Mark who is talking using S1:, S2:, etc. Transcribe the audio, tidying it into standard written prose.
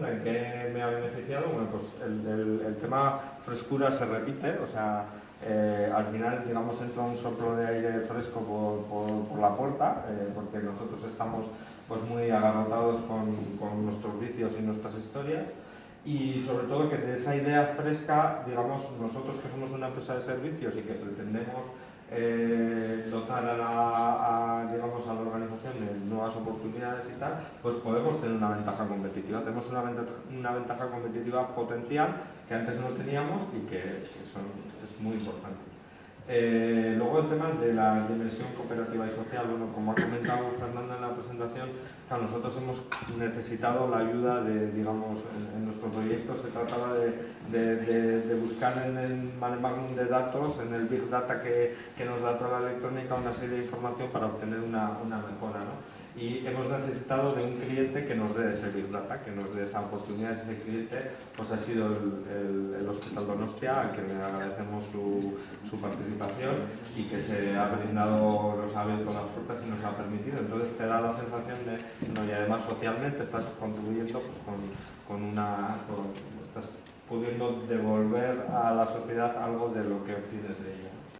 S1: cuenta en qué me ha beneficiado. Bueno, pues el tema frescura se repite, o sea, al final, digamos, entra un soplo de aire fresco por la puerta, porque nosotros estamos pues muy agarrotados con nuestros vicios y nuestras historias. Y sobre todo que de esa idea fresca, digamos, nosotros que somos una empresa de servicios y que pretendemos dotar digamos, a la organización de nuevas oportunidades y tal, pues podemos tener una ventaja competitiva. Tenemos una ventaja competitiva potencial que antes no teníamos y que es muy importante. Luego el tema de la dimensión cooperativa y social, bueno, como ha comentado Fernando en la presentación, claro, nosotros hemos necesitado la ayuda de, digamos, en nuestro proyecto se trataba de buscar en el mare magnum de datos, en el Big Data que nos da toda la electrónica, una serie de información para obtener una mejora, ¿no? Y hemos necesitado de un cliente que nos dé ese Big Data, que nos dé esa oportunidad. Ese cliente pues ha sido el Hospital Donostia, al que le agradecemos su participación y que se ha brindado, nos ha abierto las puertas y nos ha permitido. Entonces te da la sensación de, no, y además socialmente estás contribuyendo pues, estás pudiendo devolver a la sociedad algo de lo que obtienes de ella.